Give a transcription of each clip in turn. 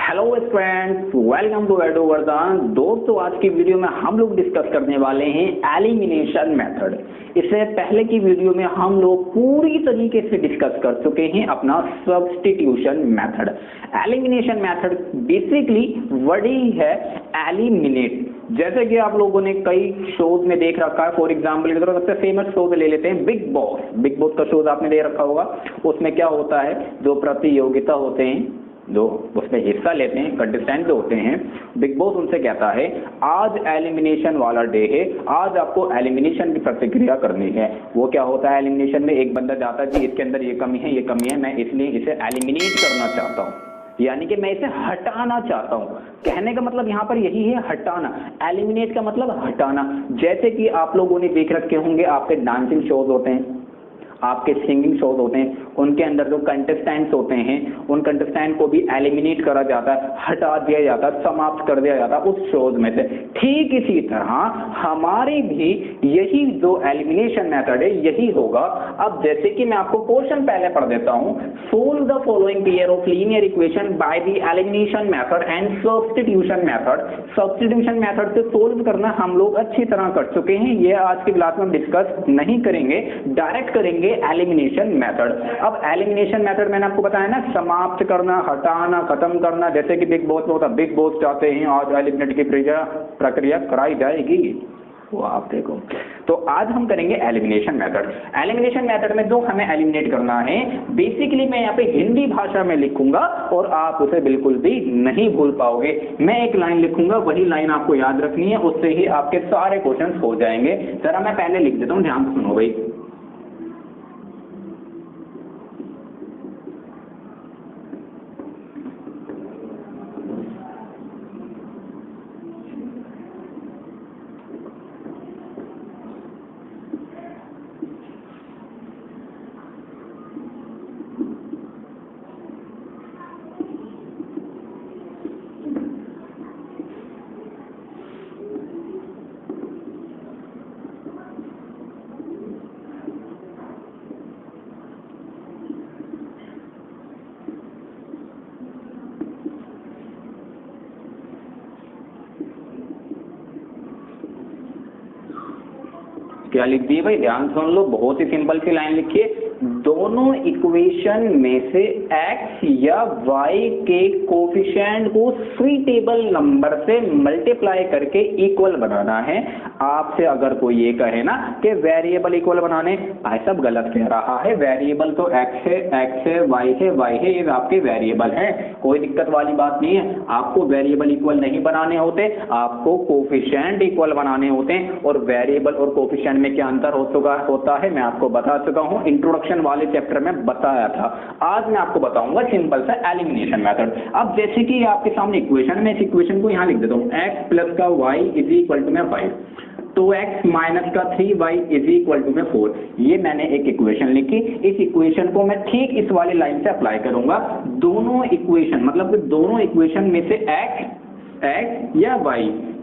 Hello friends, welcome to एडोवर्धन। दोस्तों, आज की वीडियो में हम लोग डिस्कस करने वाले हैं एलिमिनेशन मेथड। इससे पहले की वीडियो में हम लोग पूरी तरीके से डिस्कस कर चुके हैं अपना substitution method. Elimination method basically word ही है एलिमिनेट। जैसे कि आप लोगों ने कई शोज में देख रखा है। फॉर एग्जाम्पल सबसे फेमस शो ले लेते हैं बिग बॉस। बिग बॉस का शोज आपने दे रखा होगा। उसमें क्या होता है, जो प्रतियोगिता होते हैं, जो उसमें हिस्सा लेते हैं, कंटेस्टेंट जो होते हैं, बिग बॉस उनसे कहता है आज एलिमिनेशन वाला डे है, आज आपको एलिमिनेशन की प्रतिक्रिया करनी है। वो क्या होता है, एलिमिनेशन में एक बंदा जाता है जी इसके अंदर ये कमी है, ये कमी है, मैं इसलिए इसे एलिमिनेट करना चाहता हूँ, यानी कि मैं इसे हटाना चाहता हूं। कहने का मतलब यहां पर यही है, हटाना। एलिमिनेट का मतलब हटाना। जैसे कि आप लोगों ने देख रखे होंगे, आपके डांसिंग शोज होते हैं, आपके सिंगिंग शोज होते हैं, उनके अंदर जो कंटेस्टेंट्स होते हैं उन कंटेस्टेंट को भी एलिमिनेट करा जाता है, हटा दिया जाता है, समाप्त कर दिया जाता है उस शोज में से। ठीक इसी तरह हमारे भी यही जो एलिमिनेशन मेथड है यही होगा। अब जैसे कि मैं आपको क्वेश्चन पहले पढ़ देता हूं, solve the following pair of linear equation by the elimination method and substitution method. Substitution method से सोल्व करना हम लोग अच्छी तरह कर चुके हैं, ये आज की क्लास में डिस्कस नहीं करेंगे, डायरेक्ट करेंगे एलिमिनेशन मेथड। अब एलिमिनेशन मेथड मैंने आपको बताया ना, समाप्त करना, हटाना, खत्म करना। जैसे कि बिग बॉस में होता, बिग बॉस चाहते हैं आज एलिमिनेट की प्रक्रिया कराई जाएगी, वो आप देखो। तो आज हम करेंगे एलिमिनेशन मेथड। एलिमिनेशन मेथड में जो हमें एलिमिनेट करना है, बेसिकली मैं यहाँ पे हिंदी भाषा में लिखूंगा और आप उसे बिल्कुल भी नहीं भूल पाओगे। मैं एक लाइन लिखूंगा, वही लाइन आपको याद रखनी है, उससे ही आपके सारे क्वेश्चन हो जाएंगे। जरा मैं पहले लिख देता हूँ, ध्यान से सुनो भाई। क्या लिख दिए भाई, ध्यान सुन लो, बहुत ही सिंपल सी लाइन लिखिए। दोनों इक्वेशन में से x या y के कोफिशिएंट को सुइटेबल नंबर से मल्टीप्लाई करके इक्वल बनाना है। आपसे अगर कोई ये कहे ना कि वेरिएबल इक्वल बनाने, भाई सब गलत कह रहा है। वेरिएबल तो x है, y है, ये आपके वेरिएबल है, कोई दिक्कत वाली बात नहीं है। आपको वेरिएबल इक्वल नहीं बनाने होते, आपको कोफिशिएंट इक्वल बनाने होते हैं। और वेरिएबल और कोफिशिएंट में क्या अंतर होता है मैं आपको बता चुका हूं, इंट्रोडक्शन वाले चैप्टर में बताया था। आज मैं आपको बताऊंगा सिंपल सा एलिमिनेशन मेथड। अब जैसे कि आपके सामने इक्वेशन में, इस इक्वेशन को यहां लिख देता हूं, x प्लस का y इज इक्वल टू में 5, 2x माइनस का 3y इज इक्वल टू में 4। ये मैंने एक इक्वेशन लिखी। इस इक्वेशन को मैं ठीक इस वाली लाइन से अप्लाई करूंगा। दोनों इक्वेशन मतलब कि दोनों इक्वेशन में से x या y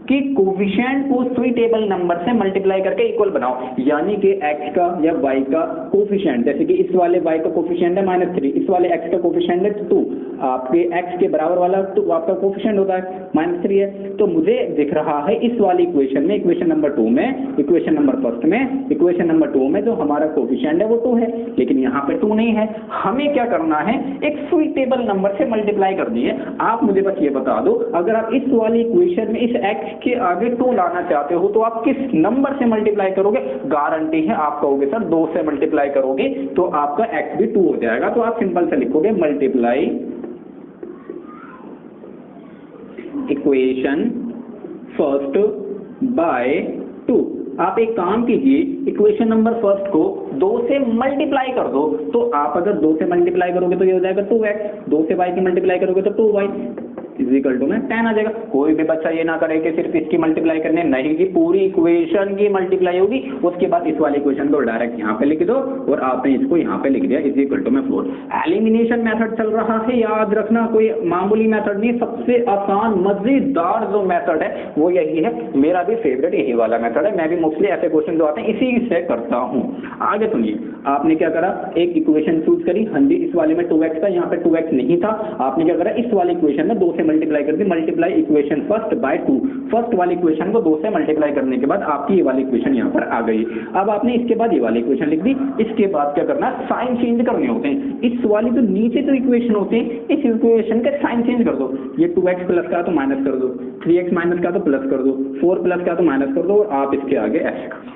कि कोफिशिएंट को सुइटेबल नंबर से मल्टीप्लाई करके इक्वल बनाओ, यानी कि x का या y का कोफिशिएंट, जैसे कि इस वाले y का कोफिशिएंट है -3, इस वाले x का कोफिशिएंट है 2, आपके x के बराबर वाला तो आपका कोफिशिएंट होता है -3 है। तो मुझे दिख रहा है इस वाली इक्वेशन में, इक्वेशन नंबर 2 में, इक्वेशन नंबर फर्स्ट में, इक्वेशन नंबर 2 में जो हमारा कोफिशिएंट है वो 2 है, लेकिन यहाँ पे 2 नहीं है। हमें क्या करना है, एक सुइटेबल नंबर से मल्टीप्लाई करनी है। आप मुझे बस ये बता दो, अगर आप इस वाली इक्वेशन में इस x के आगे 2 लाना चाहते हो तो आप किस नंबर से मल्टीप्लाई करोगे? गारंटी है आप कहोगे सर 2 से मल्टीप्लाई करोगे तो आपका x भी 2 हो जाएगा। तो आप सिंपल से लिखोगे मल्टीप्लाई इक्वेशन फर्स्ट बाय 2। आप एक काम कीजिए, इक्वेशन नंबर फर्स्ट को 2 से मल्टीप्लाई कर दो। तो आप अगर 2 से मल्टीप्लाई करोगे तो ये हो जाएगा 2x, 2 से y की मल्टीप्लाई करोगे तो 2y इज इक्वल टू में 10 आ जाएगा। कोई भी बच्चा ये ना करे कि सिर्फ इसकी मल्टीप्लाई करने, नहीं कि पूरी इक्वेशन की मल्टीप्लाई होगी। उसके बाद इस वाली इक्वेशन को डायरेक्ट यहाँ पे लिख दो और आपने इसको यहाँ पे लिख दिया इज इक्वल टू में 4। एलिमिनेशन मेथड चल रहा है, याद रखना, कोई मामूली मेथड नहीं, सबसे आसान मजेदार जो मेथड है वो यही है। मेरा भी फेवरेट यही वाला मेथड है, मैं भी मोस्टली ऐसे क्वेश्चन जो आते हैं इसी से करता हूँ। आगे सुनिए, आपने क्या करा, एक इक्वेशन चूज करी, हाँ जी इस वाले में 2x था, यहाँ पे 2x नहीं था, आपने क्या करा, इस वाले इक्वेशन में 2 से मल्टीप्लाई कर दी, multiply equation first by 2, first वाली इक्वेशन को 2 से मल्टीप्लाई करने के बाद आपकी ये वाली इक्वेशन यहाँ पर आ गई। अब आपने इसके बाद ये वाली इक्वेशन लिख दी, इसके बाद क्या करना, साइन चेंज करने होते हैं। इस वाली जो नीचे जो इक्वेशन होते हैं, इस इक्वेशन के साइन चेंज कर दो। ये 2x प्लस का तो माइनस कर दो, 3x माइनस का तो प्लस कर दो, 4 प्लस का तो माइनस कर दो, और आप इसके आगे ऐसे कर दो।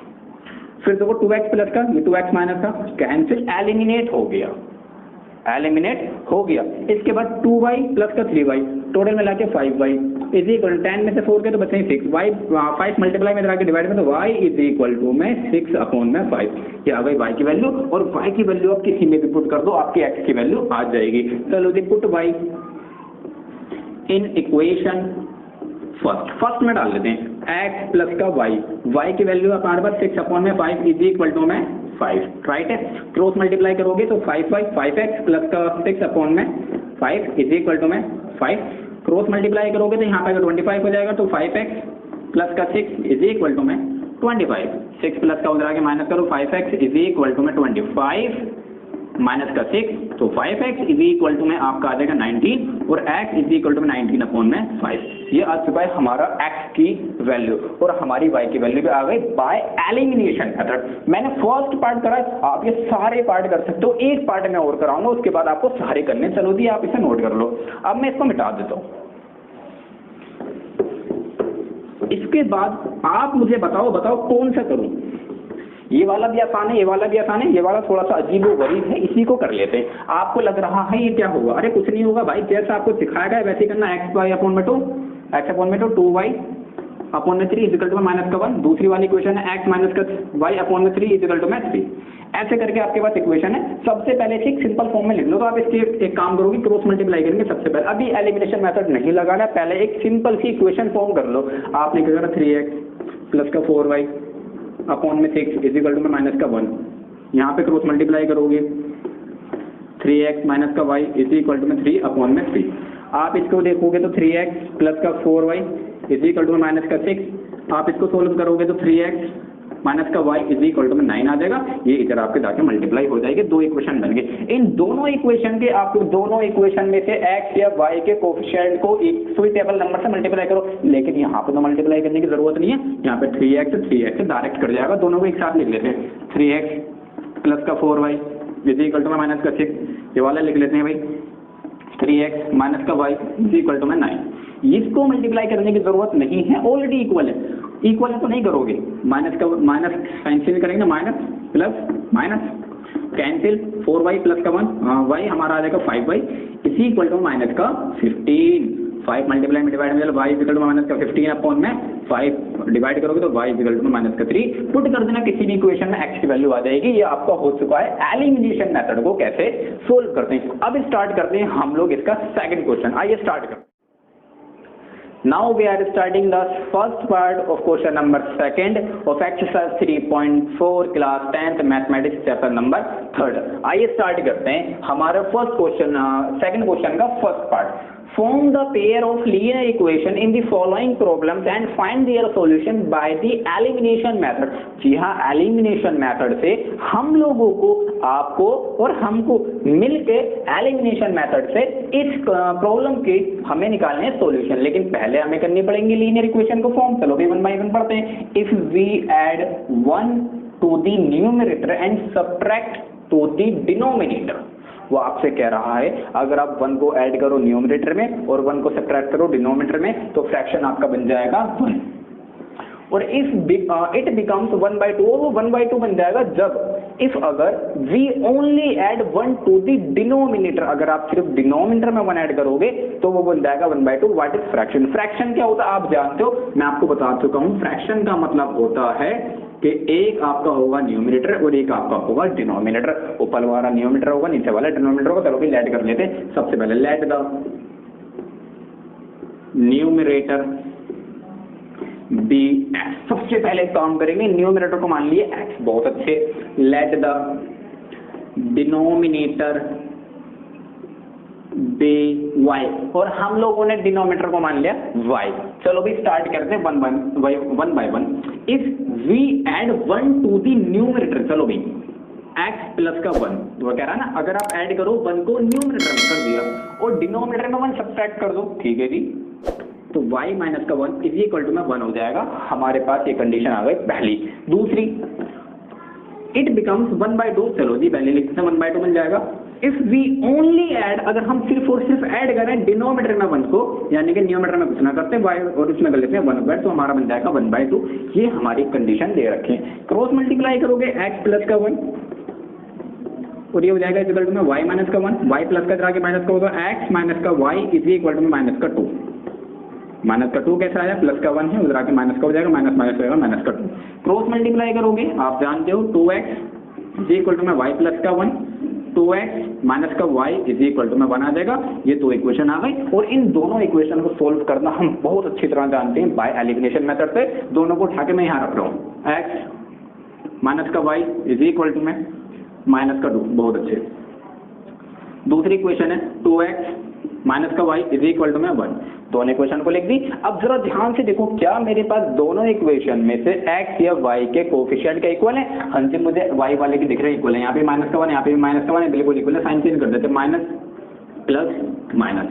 फिर देखो 2x प्लस का, ये 2x माइनस का कैंसिल, एलिमिनेट हो गया, एलिमिनेट हो गया। इसके बाद 2y प्लस का 3y, टोटल मिला के 5y इज इक्वल 10 में से 4 के तो बचे 6, y 5 मल्टीप्लाई में के डिवाइड में, तो y इज इक्वल टू में 6 अपॉन में 5, ये आ गई y की वैल्यू। और y की वैल्यू आप किसी में भी पुट कर दो, आपकी x की वैल्यू आ जाएगी। चलो जी, put y in equation first में डाल देते हैं, x प्लस का y की वैल्यू हमारे पास 6 अपॉन में 5 इज इक्वल टू में 5, राइट है। क्रॉस मल्टीप्लाई करोगे तो 5x प्लस का 6 अपॉन में 5 इज इक्वल टू में 5, क्रॉस मल्टीप्लाई करोगे तो यहाँ पे 25 हो जाएगा, तो 5x प्लस का 6 इज इक्वल टू में 25, 6 प्लस का उधर आके माइनस करो, 5x इज इक्वल टू में 25 माइनस का 6, तो 5x इज इक्वल टू में आपका आ जाएगा 19, और x इज इक्वल टू में 19 अपॉन में 5। ये आ चुका है हमारा x की वैल्यू, और हमारी y की वैल्यू भी आ गई बाय एलिमिनेशन मेथड। मैंने फर्स्ट पार्ट करा, आप ये सारे पार्ट कर सकते हो, एक पार्ट मैं और कराऊंगा, उसके बाद आपको सारे करने। चलो जी, आप इसे नोट कर लो। अब मैं इसको मिटा देता हूँ। इसके बाद आप मुझे बताओ कौन सा करूं। ये वाला भी आसान है, ये वाला भी आसान है, ये वाला थोड़ा सा अजीब व गरीब है, इसी को कर लेते हैं। आपको लग रहा है ये क्या होगा, अरे कुछ नहीं होगा भाई, जैसा आपको सिखाया गया वैसे ही करना। x अपॉन में 2, 2y अपॉन में 3 इज इक्वल टू माइनस का 1। दूसरी वाली इक्वेशन है x माइनस का y अपॉन में 3 इज इक्वल टू में 3। ऐसे करके आपके पास इक्वेशन है। सबसे पहले एक सिंपल फॉर्म में लिख लो, तो आप इसके एक काम करोगे, क्रॉस मल्टीप्लाई करेंगे सबसे पहले। अभी एलिमिनेशन मेथड नहीं लगाना, पहले एक सिंपल सी इक्वेशन फॉर्म कर लो। आपने क्या करना, 3x प्लस का 4y अपॉन में 6 इज इक्वल टू में माइनस का 1। यहाँ पे क्रॉस मल्टीप्लाई करोगे, 3x माइनस का y इज इक्वल टू में 3 अपॉन में 3। आप इसको देखोगे तो 3x प्लस का 4y इज इक्वल टू में माइनस का 6। आप इसको सोल्व करोगे तो 3x माइनस का y इज इक्वल टू में 9 आ जाएगा। ये इधर आपके जाके मल्टीप्लाई हो जाएगी, 2 इक्वेशन बन गए। इन दोनों इक्वेशन के आपको दोनों इक्वेशन में से x या y के कोफिशिएंट को एक सुइटेबल नंबर से मल्टीप्लाई करो। लेकिन यहाँ पे तो मल्टीप्लाई करने की जरूरत नहीं है, यहाँ पे 3x डायरेक्ट कर जाएगा। दोनों को एक साथ लिख लेते हैं, 3x प्लस का 4y इज इक्वल टू में माइनस का 6। ये वाला लिख लेते हैं भाई, 3x माइनस का y इज इक्वल टू में 9। इसको मल्टीप्लाई करने की जरूरत नहीं है, ऑलरेडी इक्वल है। इक्वल तो नहीं करोगे, माइनस का माइनस कैंसिल करेंगे, minus plus minus cancel, 4y plus का 1 y हमारा आ जाएगा 5y इसी इक्वल टू माइनस का 15। 5 मल्टीप्लाई में डिवाइड में y is equal to minus का 15 अपॉन में 5 डिवाइड करोगे तो y is equal to minus का 3। पुट कर देना, किसी भी इक्वेशन में x की वैल्यू आ जाएगी। ये आपका हो चुका है एलिमिनेशन मेथड को कैसे सोल्व करते हैं। अब स्टार्ट करते हैं हम लोग इसका सेकंड क्वेश्चन। आइए स्टार्ट करते हैं। Now we are starting the first part of question number 2 of exercise 3.4 class 10th mathematics chapter number 3rd। आइए स्टार्ट करते हैं हमारा फर्स्ट क्वेश्चन, सेकंड क्वेश्चन का first part. Form the pair of linear equation in the following problems and find their solution by the elimination method। जी हाँ, elimination method से हम लोगों को, आपको और हमको मिलके एलिमिनेशन मेथड से इस प्रॉब्लम के हमें निकालने हैं सॉल्यूशन। लेकिन पहले हमें करनी पड़ेंगी लीनियर इक्वेशन को फॉर्म। चलो भी 1 by 1 पढ़ते हैं। If we add 1 to the numerator and subtract to the denominator, वो आपसे कह रहा है अगर आप 1 को ऐड करो न्यूमरेटर में और 1 को सब्ट्रैक्ट करो डिनोमिनेटर में तो फ्रैक्शन आपका बन जाएगा 1। और इफ इट बिकम्स 1 by 2, वो 1 by 2 बन जाएगा जब इफ अगर we only add 1 to the denominator, अगर आप सिर्फ डिनोमिनेटर में 1 ऐड करोगे तो वो बन जाएगा 1 by 2। What is fraction? Fraction क्या होता है आप जानते हो, मैं आपको बता चुका हूँ। फ्रैक्शन का मतलब होता है कि एक आपका होगा न्यूमरेटर और एक आपका होगा डिनोमिनेटर। ऊपर वाला न्यूमरेटर होगा, नीचे वाला डिनोमिनेटर होगा। चलो भी लेट कर लेते हैं। सबसे पहले let the numerator be x. सबसे पहले काम करेंगे, न्यूमरेटर को मान लिए एक्स, बहुत अच्छे। Let the denominator be y, और हम लोगों ने डिनोमिनेटर को मान लिया वाई। चलो भी स्टार्ट करते हैं 1 by 1। If we add 1 to the numerator, चलो भी x प्लस का 1, वो कह रहा है ना अगर आप ऐड करो 1 को न्यूमरेटर में कर दिया और डिनोमिनेटर में 1 सब्ट्रैक्ट कर दो, ठीक है जी, तो y माइनस का 1 इज इक्वल टू में 1 हो जाएगा। हमारे पास ये कंडीशन आ गई पहली। दूसरी, इट बिकम्स 1/2, चलो जी पहले लिखते हैं 1/2 मिल जाएगा। इफ वी ओनली ऐड, अगर हम सिर्फ और सिर्फ ऐड करें डिनोमिनेटर में 1 को, यानी कि न्यूमरेटर में कुछ ना करते y और इसमें कर लेते हैं 1/2, तो हमारा बन जाएगा 1/2। ये हमारी कंडीशन दे रखे हैं। क्रॉस मल्टीप्लाई करोगे x प्लस का 1 और ये हो जाएगा इक्वल टू में y माइनस का 1, y प्लस का तरह के माइनस का होगा x माइनस का y इज इक्वल टू में माइनस का 2। माइनस का 2 कैसा आया, प्लस का 1 है, उधर आके माइनस का हो जाएगा, माइनस माइनस हो जाएगा माइनस का 2। क्रॉस मल्टीप्लाई करोगे, आप जानते हो 2x इज इक्वल टू में y प्लस का 1, 2x माइनस का y इज इक्वल टू में 1 आ जाएगा। ये दो इक्वेशन आ गई और इन दोनों इक्वेशन को सोल्व करना हम बहुत अच्छी तरह जानते हैं बाय एलिमिनेशन मेथड से। दोनों को उठा के मैं यहाँ रख रहा हूँ, x माइनस का y इज इक्वल टू में माइनस का 2, बहुत अच्छे। दूसरी इक्वेशन है 2x माइनस का y इज इक्वल टू में 1, दोनों इक्वेशन को लिख दी। अब जरा ध्यान से देखो, क्या मेरे पास दोनों इक्वेशन में से x या y के कोफिशिएंट के इक्वल है? हाँ जी, मुझे y वाले की दिख रहे इक्वल है, यहाँ पे माइनस का 1, यहाँ पे भी माइनस का 1 है, बिल्कुल इक्वल है। साइन चेंज कर देते, माइनस प्लस माइनस,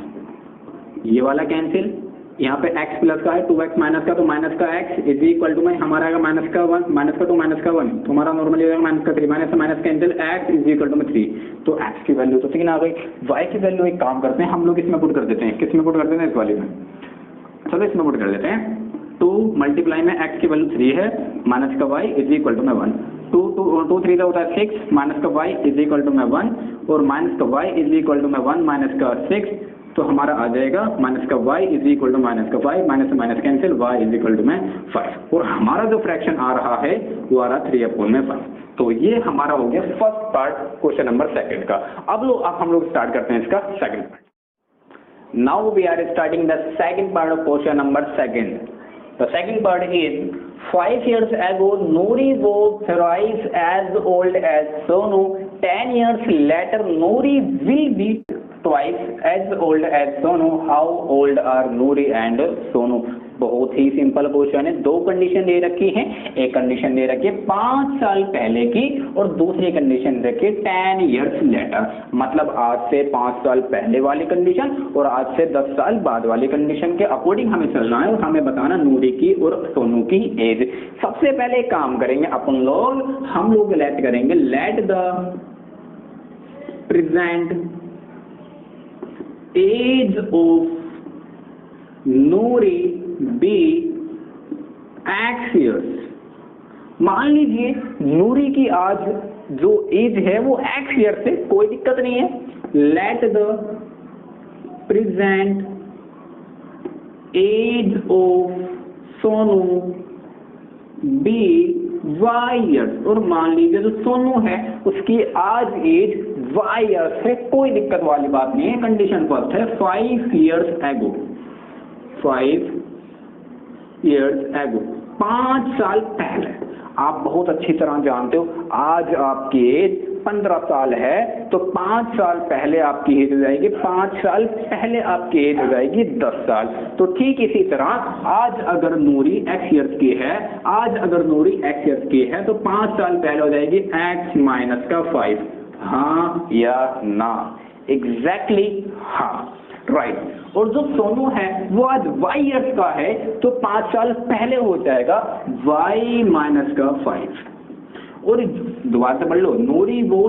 ये वाला कैंसिल, यहाँ पे x प्लस का है 2x माइनस का, तो माइनस का x इज इक्वल टू में हमारा आएगा माइनस का 1, माइनस का 2 माइनस का 1, तो हमारा नॉर्मली हो जाएगा माइनस का 3, माइनस से minus cancel, x is equal to में 3, तो x की वैल्यू तो 3 आ गई। y की वैल्यू एक काम करते हैं हम लोग, इसमें पुट कर देते हैं, किसमें पुट कर देते हैं, इस वाले में, चलो इसमें पुट कर देते हैं। 2 मल्टीप्लाई में x की वैल्यू 3 है, माइनस का y इज इक्वल टू में 1, 2 3 होता है 6, माइनस का y इज इक्वल टू में 1 और माइनस का y इज इक्वल टू में 1 माइनस का 6, तो हमारा आ जाएगा माइनस का y is equal to minus का 5, माइनस से minus cancel, y is equal to में 5 और हमारा जो फ्रैक्शन आ रहा है वो आ रहा 3/5। तो ये हमारा हो गया फर्स्ट पार्ट क्वेश्चन नंबर 2 का। अब हम लोग स्टार्ट करते हैं इसका second part. Now we are starting the second part of question number 2. The second part is 5 years ago Nouri was thrice as old as Sonu. 10 years later Nouri will be twice as old as Sonu. How old are Nouri and Sonu? बहुत ही simple question है। दो condition दे रखी है, एक condition दे रखी है 5 साल पहले की और दूसरी कंडीशन दे रखी है 10 years later, मतलब आज से 5 साल पहले वाली कंडीशन और आज से 10 साल बाद वाली कंडीशन के अकॉर्डिंग हमें चलना है और hमें बताना नूरी की और सोनू की एज। सबसे पहले काम करेंगे अपन लोग, हम लोग लेट करेंगे, let the present age of Noori be x years। मान लीजिए नूरी की आज जो एज है वो x years है, कोई दिक्कत नहीं है। Let the present age of Sonu be y years, और मान लीजिए जो सोनू है उसकी आज एज y years है, कोई दिक्कत वाली बात नहीं है। कंडीशन फर्स्ट है 5 years ago, 5 years ago, 5 साल पहले। आप बहुत अच्छी तरह जानते हो आज आपकी एज 15 साल है, तो 5 साल पहले आपकी एज हो जाएगी, 5 साल पहले आपकी एज हो जाएगी 10 साल। तो ठीक इसी तरह आज अगर नूरी x years की है, आज अगर नूरी x years की है तो 5 साल पहले हो जाएगी x माइनस का 5। हाँ या ना? एग्जैक्टली हाँ, राइट। और जो सोनू है वो आज y years का है, तो 5 साल पहले हो जाएगा y माइनस का 5। और दोबारा से पढ़ लो, नूरी वो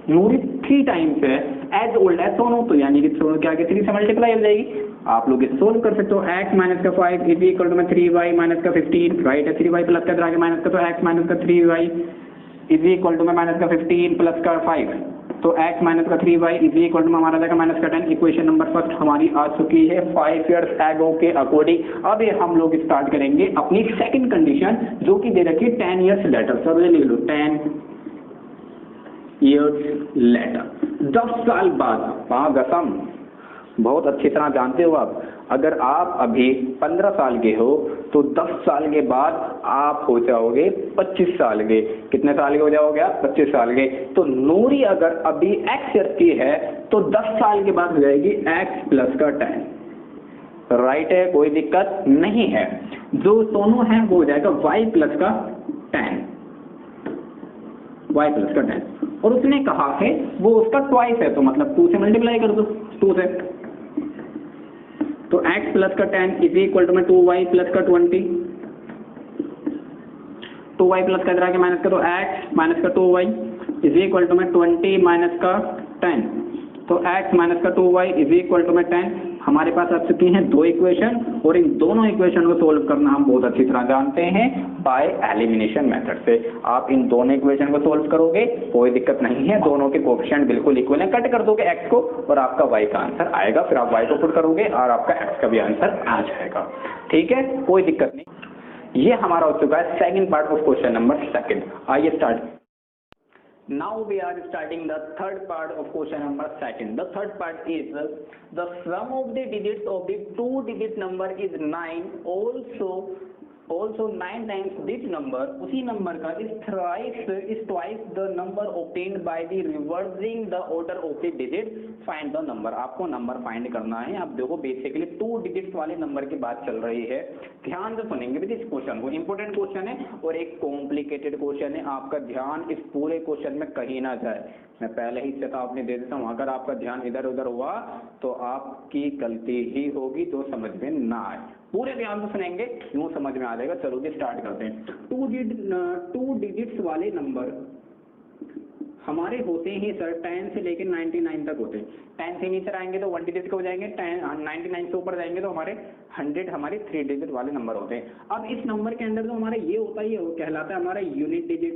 नूरी 3 टाइम्स है एज ओल्ड एज सोनू, तो यानी कि सोनू के आगे 3 से मल्टीप्लाई हो जाएगी। आप लोग इसे सोल्व कर सकते हो। x माइनस का 5 इज इक्वल टू में 3y माइनस का 15, राइट है। 3y प्लस का आगे माइनस का, तो x माइनस का 3y इज इक्वल टू में माइनस का 15 प्लस का 5, तो x माइनस का 3y इज इक्वल टू में हमारा जाएगा माइनस का 10। इक्वेशन नंबर फर्स्ट हमारी आ चुकी है 5 years ago के अकॉर्डिंग। अब ये हम लोग स्टार्ट करेंगे अपनी सेकंड कंडीशन जो कि दे रखी है 10 years later। सब लिख लो 10 years later, 10 साल बाद। हाँ कसम, बहुत अच्छी तरह जानते हो आप, अगर आप अभी 15 साल के हो तो 10 साल के बाद आप हो जाओगे 25 साल के। कितने साल के हो जाओगे आप? 25 साल के। तो नूरी अगर अभी x years की है तो 10 साल के बाद हो जाएगी x प्लस का 10, राइट है, कोई दिक्कत नहीं है। जो सोनू है वो हो जाएगा y प्लस का 10, y प्लस का 10, और उसने कहा है वो उसका ट्वाइस है, तो मतलब 2 से मल्टीप्लाई कर दो, 2 से, तो x प्लस का 10 इज इक्वल टू में 2y प्लस का 20, 2y प्लस का इधर आके माइनस करो, x माइनस का 2y इज इक्वल टू में 20 माइनस का 10, तो x माइनस का 2y इज इक्वल टू में 10। हमारे पास आ चुकी हैं दो इक्वेशन, और इन दोनों इक्वेशन को सोल्व करना हम बहुत अच्छी तरह जानते हैं बाय एलिमिनेशन मेथड से। आप इन दोनों इक्वेशन को सोल्व करोगे, कोई दिक्कत नहीं है, दोनों के कोएफिशिएंट बिल्कुल इक्वल हैं, कट कर दोगे x को और आपका y का आंसर आएगा, फिर आप y को पुट करोगे और आपका x का भी आंसर आ जाएगा। ठीक है, कोई दिक्कत नहीं। ये हमारा हो चुका है second part of question number second. आइए start. Now we are starting the third part of question number second. The third part is the sum of the digits of the two digit number is 9. Also 9 times this number, उसी number का is twice the number obtained by the reversing the order of the digit. Find the number. आपको number find करना है। आप देखो basically 2 digits वाले number की बात चल रही है, ध्यान से सुनेंगे भी इस क्वेश्चन को, इंपॉर्टेंट क्वेश्चन है और एक कॉम्प्लिकेटेड क्वेश्चन है। आपका ध्यान इस पूरे क्वेश्चन में कहीं ना जाए, मैं पहले ही चेतावनी दे देता हूँ, अगर आपका ध्यान इधर उधर हुआ तो आपकी गलती ही होगी, जो समझ में ना आए। पूरे ध्यान से सुनेंगे, यूं समझ में आ जाएगा। चलो जी स्टार्ट करते हैं। 2 डिजिट्स वाले नंबर हमारे होते हैं सर 10 से लेकर 99 तक होते हैं। 10 से नीचे आएंगे तो 1 डिजिट के हो जाएंगे, 99 से ऊपर जाएंगे तो हमारे 100 हमारे 3 डिजिट वाले नंबर होते हैं। अब इस नंबर के अंदर जो हमारा ये होता है, ये कहलाता है हमारा यूनिट डिजिट।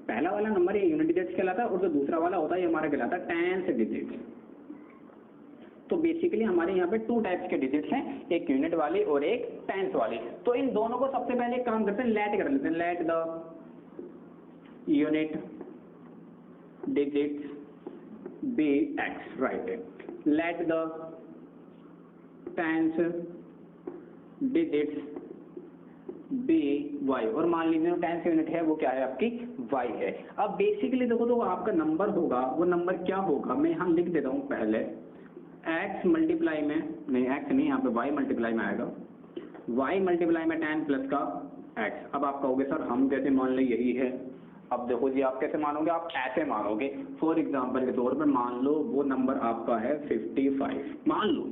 पहला वाला नंबर ये यूनिट डिजिट्स कहलाता है, और जो दूसरा वाला होता है ये हमारा कहलाता है टेंस डिजिट। तो बेसिकली हमारे यहाँ पे 2 टाइप्स के डिजिट्स हैं, एक यूनिट वाली और एक टेंस वाली। तो इन दोनों को सबसे पहले काम करते हैं, लेट कर लेते हैं। Let the unit digits be x, right. Let the tens digits be y, और मान लीजिए जो टेंस यूनिट है वो क्या है आपकी वाई है। अब बेसिकली देखो तो आपका नंबर होगा, वो नंबर क्या होगा मैं यहाँ लिख देता हूँ पहले, x मल्टीप्लाई में, नहीं x नहीं, यहाँ पे y मल्टीप्लाई में आएगा, y मल्टीप्लाई में 10 प्लस का x। अब आप कहोगे सर हम कैसे मान लें यही है। अब देखो जी आप कैसे मानोगे, आप ऐसे मानोगे। फॉर एग्जांपल के तौर पे मान लो वो नंबर आपका है 55, मान लो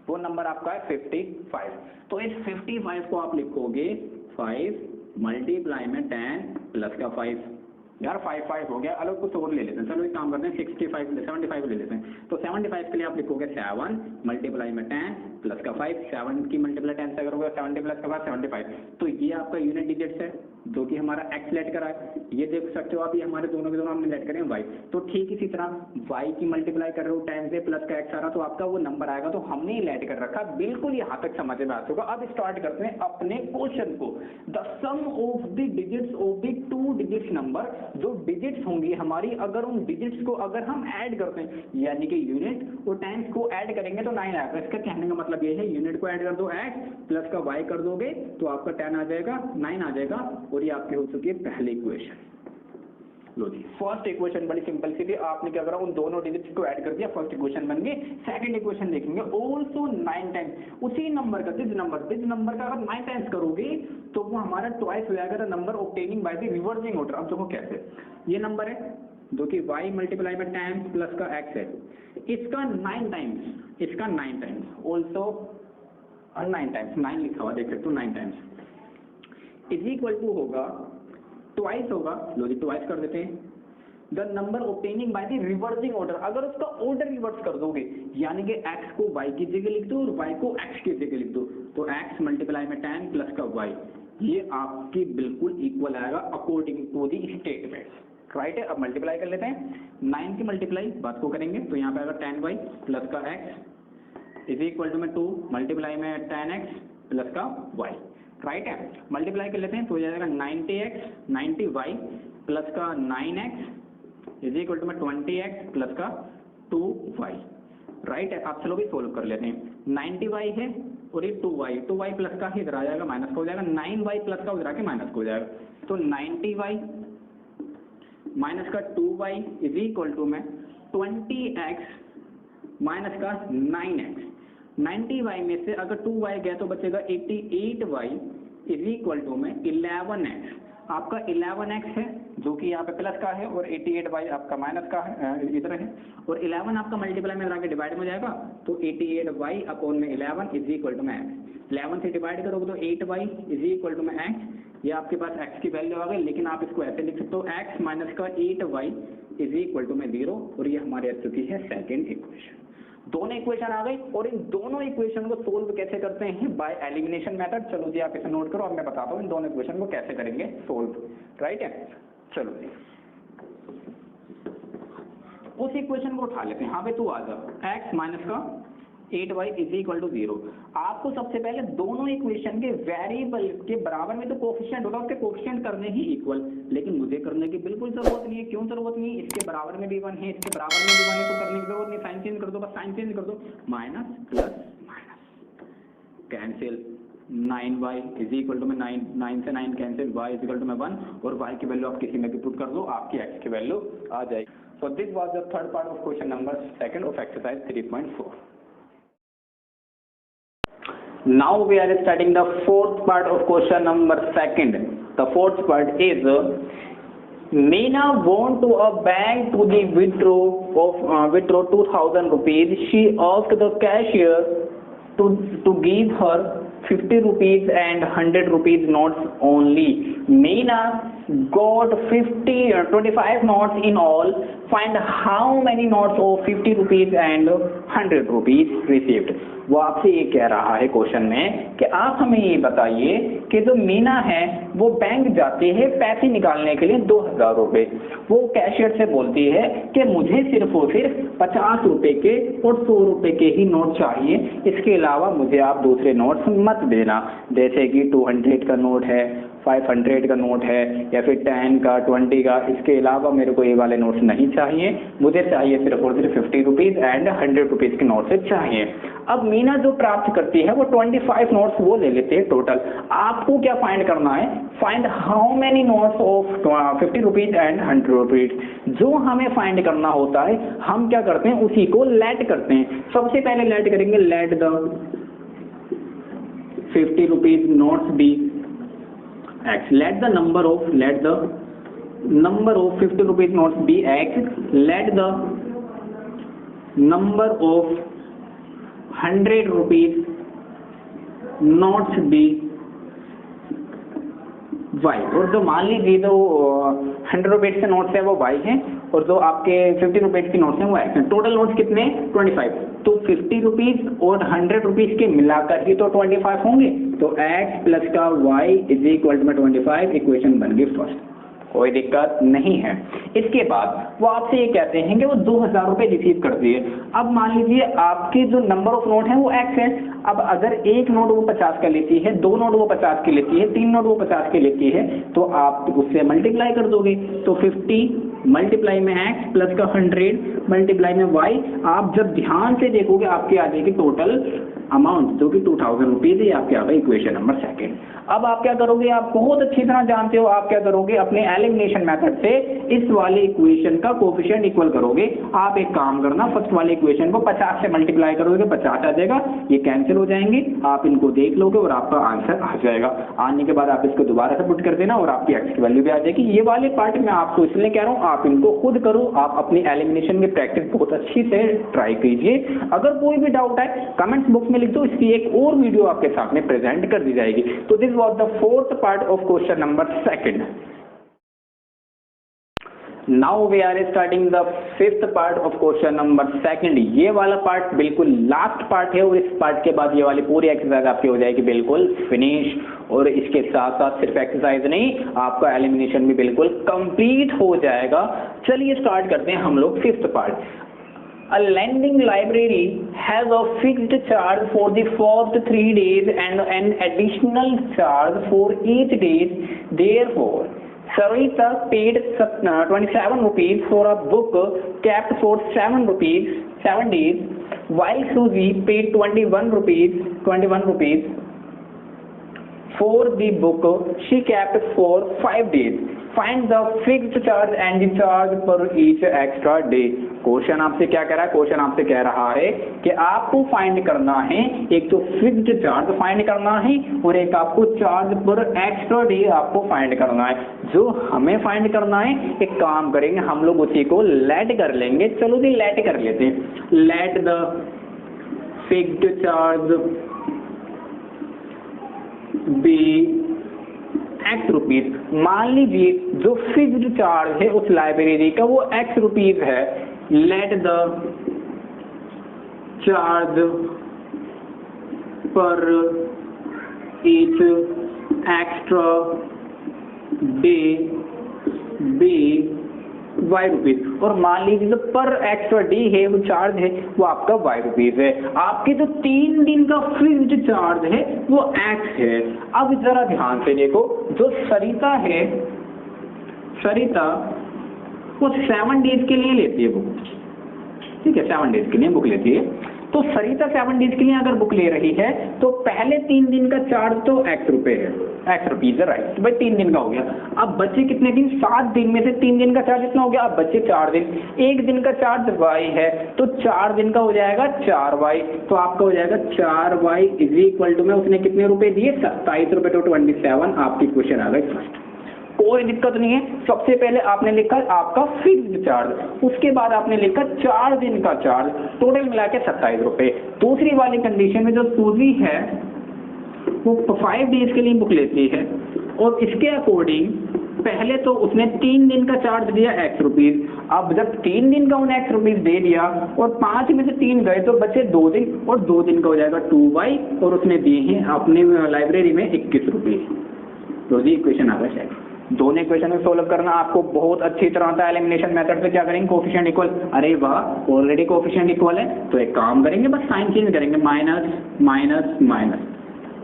वो नंबर आपका है 55, तो इस 55 को आप लिखोगे 5 मल्टीप्लाई में 10 प्लस का 5। यार 5 हो गया, अलग कुछ और ले लेते हैं। चलो एक काम करते हैं 75 ले लेते हैं। तो 75 के लिए आप लिखोगे 7 मल्टीप्लाई में 10 प्लस का 5। 7 की मल्टीप्लाई 10 से करोगे 70 प्लस का 75। तो ये आपका यूनिट डिजिट्स है जो कि हमारा x लेट करा है। ये देख सकते हो आप, ये हमारे दोनों के दोनों हमने लेट करे हैं y। तो ठीक इसी तरह y की मल्टीप्लाई कर रहे हो 10 से प्लस का x आ रहा, तो आपका वो नंबर आएगा, तो हमने ही लेट कर रखा। बिल्कुल यहाँ तक समझ में आ चुका। अब स्टार्ट करते हैं अपने क्वेश्चन को। The sum of the digits of the 2 digits number, जो डिजिट्स होंगी हमारी, अगर उन डिजिट्स को अगर हम ऐड करते हैं, यानी कि यूनिट और टाइम्स को ऐड करेंगे तो 9 आएगा। इसका कहने का मतलब ये है यूनिट को ऐड कर दो x प्लस का y कर दोगे तो आपका 10 आ जाएगा, 9 आ जाएगा, और ये आपकी हो चुकी है पहली इक्वेशन। लो जी फर्स्ट इक्वेशन बड़ी सिंपल सी थी, आपने क्या करा उन दोनों डिजिट्स को ऐड कर दिया, फर्स्ट इक्वेशन बन गई। सेकंड इक्वेशन देखेंगे, ऑल्सो 9 टाइम्स, उसी नंबर का दिस नंबर का अगर 9 टाइम्स करोगे तो वो हमारा ट्वाइस हो जाएगा the number obtaining by the reversing order. अब देखो कैसे, ये नंबर है जो कि y मल्टीप्लाई में 10 प्लस का x है, इसका 9 टाइम्स ऑल्सो 9 टाइम्स, 9 लिखा हुआ देख सकते हो, 9 टाइम्स इज इक्वल टू होगा ट्वाइस होगा। लो जी ट्वाइस कर देते हैं the number obtaining by the reversing order. अगर उसका ऑर्डर रिवर्स कर दोगे, यानी कि x को y की जगह लिख दो और y को x की जगह लिख दो, तो x मल्टीप्लाई में 10 प्लस का y, ये आपकी बिल्कुल इक्वल आएगा according to the statement, right है। अब मल्टीप्लाई कर लेते हैं, 9 की मल्टीप्लाई बात को करेंगे तो यहाँ पे आएगा 10y प्लस का x इज इक्वल टू में 2 मल्टीप्लाई में 10x प्लस का y, राइट है। मल्टीप्लाई कर लेते हैं तो हो जाएगा 90y प्लस का 9x इज इक्वल टू में 20x प्लस का 2y, राइट है। आप चलो भी सोल्व कर लेते हैं, 90y है और ये 2y प्लस का इधर आ जाएगा माइनस का हो जाएगा, 9y प्लस का उधर आके माइनस का हो जाएगा, तो 90y माइनस का 2y इज इक्वल टू में 20x माइनस का 9x। 90y में से अगर 2y गया तो बचेगा 88y इज इक्वल टू में 11x। आपका 11x है जो कि यहाँ पे प्लस का है, और 88y आपका माइनस का है, इधर है, और 11 आपका मल्टीप्लाई में आके डिवाइड में जाएगा, तो 88y अपॉन में 11 इज इक्वल टू में x। 11 से डिवाइड करोगे तो 8y इज इक्वल टू में x। ये आपके पास x की वैल्यू आ गई, लेकिन आप इसको ऐसे लिख सकते हो x माइनस का 8y इज इक्वल टू में 0, और ये हमारी आ चुकी है सेकेंड इक्वेशन। दोनों इक्वेशन आ गई, और इन दोनों इक्वेशन को सोल्व कैसे करते हैं? By elimination method. चलो जी आप इसे नोट करो, अब मैं बताता हूँ इन दोनों इक्वेशन को कैसे करेंगे सोल्व, राइट है। चलो जी उस इक्वेशन को उठा लेते हैं। हाँ भाई तू आ जा, x माइनस का 8y इज इक्वल टू 0। आपको सबसे पहले दोनों इक्वेशन के वेरिएबल के बराबर में तो कोफिशिएंट होगा, उसके कोफिशिएंट करने ही इक्वल, लेकिन मुझे करने की बिल्कुल जरूरत नहीं है। क्यों जरूरत नहीं है? इसके बराबर में भी 1 है, इसके बराबर में भी 1 है, तो करने की जरूरत नहीं। साइन चेंज कर दो, बस साइन चेंज कर दो, minus plus minus cancel, 9y is equal to में 9 से 9 cancel, y is equal to में 1, और y की वैल्यू आप किसी में भी पुट कर दो, आपकी x की वैल्यू आ जाएगी। So this was the third part of question number 2 of exercise 3.4। Now we are starting the fourth part of question number 2. The fourth part is Meena went to a bank to the withdraw 2000 rupees. She asked the cashier to give her 50 rupees and 100 rupees notes only. Meena got 25 notes in all. Find how many notes of 50 rupees and 100 rupees received. वो आपसे ये कह रहा है question में कि आप हमें ये बताइए कि जो मीना है वो बैंक जाती है पैसे निकालने के लिए 2000 रुपये। वो कैशियर से बोलती है कि मुझे सिर्फ और सिर्फ 50 रुपये के और 100 रुपये के ही नोट चाहिए, इसके अलावा मुझे आप दूसरे नोट्स मत देना, जैसे कि 200 का नोट है, 500 का नोट है, या फिर 10 का, 20 का। इसके अलावा मेरे को ये वाले नोट्स नहीं चाहिए, मुझे चाहिए सिर्फ और सिर्फ 50 रुपीज़ एंड 100 रुपीज़ के नोट से चाहिए। अब मीना जो प्राप्त करती है वो 25 नोट्स वो ले लेते हैं टोटल। आपको क्या फाइंड करना है? Find how many notes of 50 rupees and 100 rupees. जो हमें फाइंड करना होता है हम क्या करते हैं, उसी को लेट करते हैं। सबसे पहले लेट करेंगे, let the 50 rupees notes be x. Let the number of 50 rupees notes be x. Let the number of 100 rupees notes be y. और जो मान लीजिए तो 100 रुपीज़ के नोट्स है वो y है, और जो आपके 50 रुपीज़ के नोट्स हैं वो x हैं। टोटल नोट्स कितने? 25। तो 50 रुपीज़ और 100 रुपीज़ के मिलाकर ही तो 25 होंगे, तो x प्लस का y is equal to 25। Equation बन गई फर्स्ट, कोई दिक्कत नहीं है। इसके बाद वो आपसे ये कहते हैं कि वो 2000 रुपये रिसीव करती है। अब मान लीजिए आपके जो नंबर ऑफ नोट है वो x है। अब अगर एक नोट वो 50 का लेती है, 2 नोट वो 50 के लेती है, 3 नोट वो 50 के लेती है, तो आप उससे मल्टीप्लाई कर दोगे, तो 50 मल्टीप्लाई में x प्लस का 100 मल्टीप्लाई में y। आप जब ध्यान से देखोगे आपके आ जाएगी टोटल अमाउंट, जो कि 2000 रुपीज़ है। आपके आ गए इक्वेशन नंबर 2। अब आप क्या करोगे? आप बहुत अच्छी तरह जानते हो, आप क्या करोगे? अपने एलिमिनेशन मेथड से इस वाले इक्वेशन का कोफिशिएंट इक्वल करोगे। आप एक काम करना, फर्स्ट वाले इक्वेशन को 50 से मल्टीप्लाई करोगे, 50 आ जाएगा, ये कैंसिल हो जाएंगे, आप इनको देख लोगे और आपका आंसर आ जाएगा। आने के बाद आप इसको दोबारा से पुट कर देना और आपकी एक्स की वैल्यू भी आ जाएगी। ये वाले पार्ट मैं आपको इसलिए कह रहा हूँ, आप इनको खुद करो, आप अपनी एलिमिनेशन की प्रैक्टिस बहुत अच्छी से ट्राई कीजिए। अगर कोई भी डाउट है कमेंट्स बॉक्स में लिख दो, इसकी एक और वीडियो आपके सामने प्रेजेंट कर दी जाएगी। तो this was the fourth part of question number 2। Now we are starting the fifth part of question number 2। ये वाला पार्ट बिल्कुल लास्ट पार्ट है, और इस पार्ट के बाद ये वाली पूरी एक्सरसाइज आपकी हो जाएगी बिल्कुल फिनिश। और इसके साथ साथ सिर्फ एक्सरसाइज नहीं, आपका एलिमिनेशन भी बिल्कुल कंप्लीट हो जाएगा। चलिए स्टार्ट करते हैं हम लोग fifth part. A lending library has a fixed charge for the first 3 days and an additional charge for each day. Therefore, Sarita paid 27 rupees for a book kept for 7 days, while Susie paid 21 rupees for the book she kept for 5 days. Find the fixed charge and the charge per each extra day. Question आपसे क्या कह रहा है? Question आपसे कह रहा है कि आपको फाइंड करना है, एक तो फिक्स्ड चार्ज फाइंड करना है और एक आपको चार्ज पर एक्स्ट्रा डे आपको फाइंड करना है। जो हमें फाइंड करना है, एक काम करेंगे हम लोग उसी को लेट कर लेंगे। चलो जी लेट कर लेते हैं। Let the fixed charge be x rupees. मान लीजिए जो फिक्स्ड चार्ज है उस लाइब्रेरी का वो एक्स रुपीज है। Let the charge per each extra day be y rupees. और मान लीजिए जो पर एक्स्ट्रा डे है वो चार्ज है वो आपका वाई रुपीज है। आपके जो 3 दिन का फिक्स्ड चार्ज है वो एक्स है। अब जरा ध्यान से देखो, जो सरिता है, सरिता वो 7 डेज के लिए लेती है बुक, ठीक है, 7 डेज के लिए बुक लेती है। तो सरिता 7 डेज के लिए अगर बुक ले रही है तो पहले 3 दिन का चार्ज तो एक्स रुपए है, एक्स रुपीज है, राइट। तो भाई 3 दिन का हो गया। अब बच्चे कितने दिन? 7 दिन में से 3 दिन का चार्ज कितना हो गया? अब बच्चे 4 दिन। 1 दिन का चार्ज वाई है तो 4 दिन का हो जाएगा 4y। तो आपका हो जाएगा 4y इज इक्वल टू में उसने कितने रुपए दिए? 27 रुपए तो 27। आपकी क्वेश्चन आ गई फर्स्ट। कोई दिक्कत नहीं है। सबसे पहले आपने लिखा आपका फिक्स्ड चार्ज, उसके बाद आपने लिखा 4 दिन का चार्ज, टोटल मिला के 27 रुपए। दूसरी वाली कंडीशन में जो सूजी है वो 5 डेज के लिए बुक लेती है और इसके अकॉर्डिंग पहले तो उसने 3 दिन का चार्ज दिया एक्स रुपीज। अब जब 3 दिन का उन्हें एक्स रुपीज दे दिया और 5 में से 3 गए तो बचे 2 दिन और 2 दिन का हो जाएगा 2y और उसने दिए हैं अपने लाइब्रेरी में 21 रुपीज। तो जी इक्वेशन आ गया शायद। दोनों इक्वेशन में सोल्व करना आपको बहुत अच्छी तरह था। एलिमिनेशन मेथड से क्या करेंगे? Coefficient equal. अरे वाह, ऑलरेडी कोफिशिएंट इक्वल है तो एक काम करेंगे, बस साइन चेंज करेंगे, minus minus minus,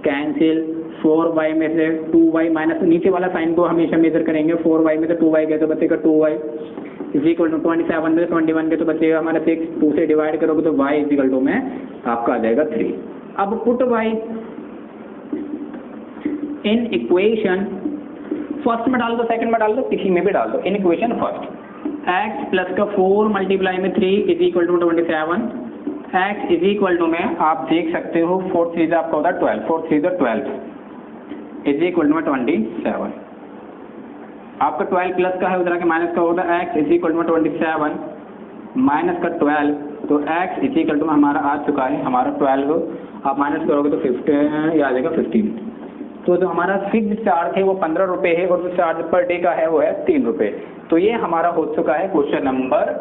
cancel. 4y में से 2y माइनस, नीचे वाला साइन को हमेशा मेजर करेंगे। 4y में से 2y गए तो बचेगा 2y इज इक्वल टू 27 में से 21 के तो बचेगा हमारा 6। 2 से डिवाइड करोगे तो y इज इक्वल टू में आपका आ जाएगा 3। अब put y in equation first में डाल दो, सेकंड में डाल दो, किसी में भी डाल दो। In equation first x plus का 4 मल्टीप्लाई में 3 is equal to 27। x is equal to में आप देख सकते हो 4 3 आपका होता है 12, 4 3 12 इज इक्वल टू में 27। आपका 12 प्लस का है उधर के माइनस का होगा। x इज इक्वल टू में 27 माइनस का 12, तो x इज इक्वल टू में हमारा आ चुका है हमारा 12। आप माइनस करोगे तो 15 आ जाएगा 15। तो जो हमारा फिक्स्ड चार्ज है वो 15 रुपए है और जो चार्ज पर डे का है वो है 3 रुपए। तो ये हमारा हो चुका है question number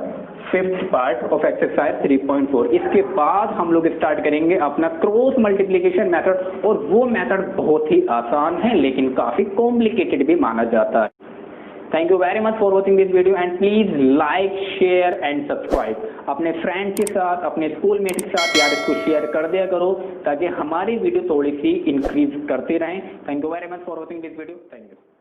5th part of exercise 3.4। इसके बाद हम लोग स्टार्ट करेंगे अपना क्रॉस मल्टीप्लिकेशन मेथड, और वो मेथड बहुत ही आसान है लेकिन काफी कॉम्प्लिकेटेड भी माना जाता है। Thank you very much for watching this video and please like share and subscribe. अपने फ्रेंड के साथ, अपने स्कूल मेट के साथ यार इसको शेयर कर दिया करो ताकि हमारी वीडियो थोड़ी सी इंक्रीज करते रहें। Thank you very much for watching this video. Thank you.